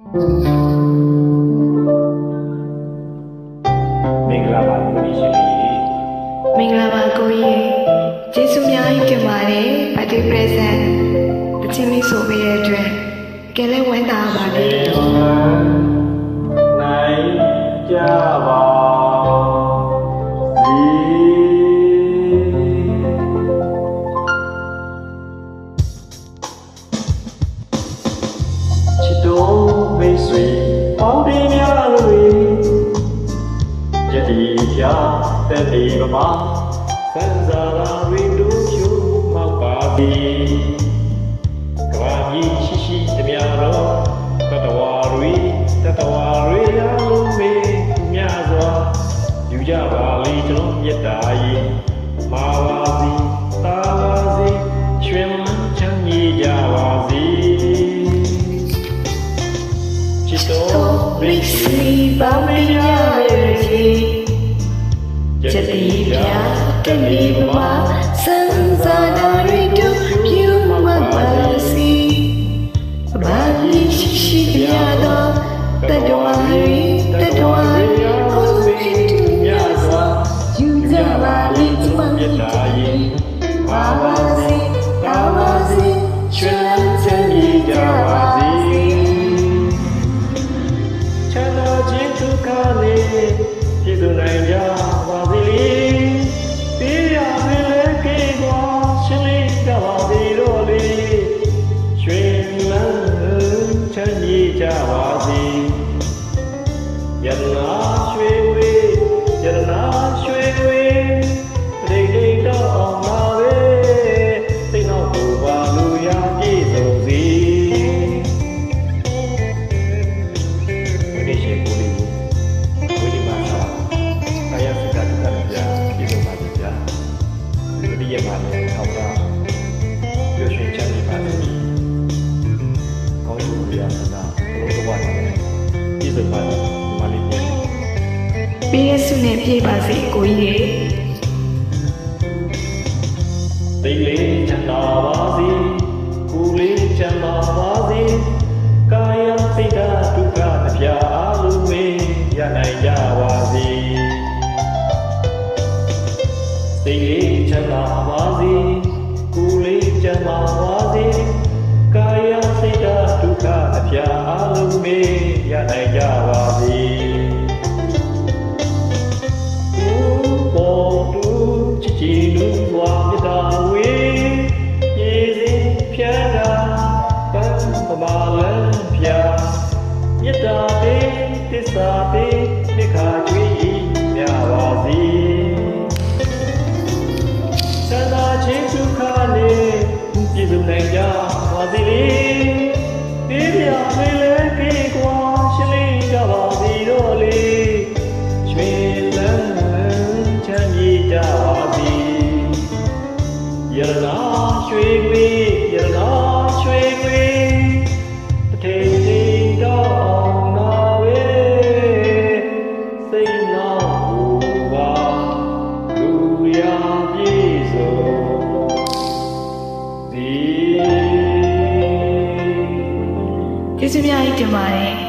မင်္ဂလာပါကိုကြီးရှင်လေးမင်္ဂလာပါကိုကြီးကျေးဇူးများကြီးတင်ပါတယ် birthday present တချင်လေးဆိုပေးတဲ့အတွက်ကဲလဲဝမ်းသာပါလေနိုင်ကြပါချစ်တော်မိတ်ဆွေပေါင်းတင်များလို့ယတိပြတဲ့ဒီပမာစံစာရာတွေတို့ဖြူမောက်ပါသည်ကဘာကြီးရှိရှိတမြတော်တတဝါတွေအလုံးမေမြစွာယူကြပါလေကျွန်တော်မြတ်တာကြီးမာပါစီတာပါစီချွေမချမ်းမြေကြပါစီချစ်တော်မိတ်ဆွေပေါင်းတင်များလို့ယတိပြတဲ့ဒီပမာစံစာရီတို့ပြူမပါစီဘာကြီးရှိပြတော့တတော်ရီဟိုလိုမြတ်စွာယူကြပါလိမ့်မမြတ်တာရင်ပါပါစီတာပါစီချမ်းချမ်းကြီးကြပါစီချမ်းသာခြင်းဒုက္ခလေးပြည့်စုံနိုင်ကြပါစေလေပေးရမေလေကေကွာရှင်လေးကြပါစေတော့လေရွှေလန်းချမ်းကြီးကြပါစေယတနာရွှေဝေးယတနာရွှေဝေးတိတ်တိတ်တော့အောင်ပါပဲသိတော့ဘူပါလူရပြည့်စုံစေဒီရှိကိုလေးဝိဒီမာသာဆရာစကားတူတာပြပြည့်စုံပါကြဒီရမှာလည်းထောက်တာရွှေရွှေချမ်းမြေပါစေကောင်းမှုရသနာဘုရားတော်နဲ့ပြည့်စုံပါစေမလေးပြည့်ပေးရစုနဲ့ပြေးပါစေကိုကြီးသိလေးချမ်းသာပါစေကိုယ်လေးချမ်းသာပါစေကာယစိတ်ဓာတ်ဒုက္ခအပြာအလုံးမေးရနိုင်ကြပါစေသိလေးချမ်းသာပါစေကိုယ်လေးချမ်းသာပါစေကာယစိတ်ဓာတ်ဒုက္ခအပြာအလုံးမေးရနိုင်ကြပါစေချီလူဝါမြတ်တာဝေရေစီဖြတ်တာပန်းပမာလန်းဖြာမြတ်တာတေသစ္စာတေသိခာကျွေးမြပါစေသန္တာချင်းဒုက္ခနဲ့ပြည့်စုံနိုင်ကြပါစေလေဒီပြမေလေကေကွာရှင်းလေးကြပါစေတော့လေရွှေလန်းချမ်းမြေကြပါစေယရနာရွှေခွေယရနာရွှေခွေတထေစီတော်နာဝေစိတ်နာဘူပါလူရပြည့်စုံကျေးဇူးများကြီးတင်ပါတယ်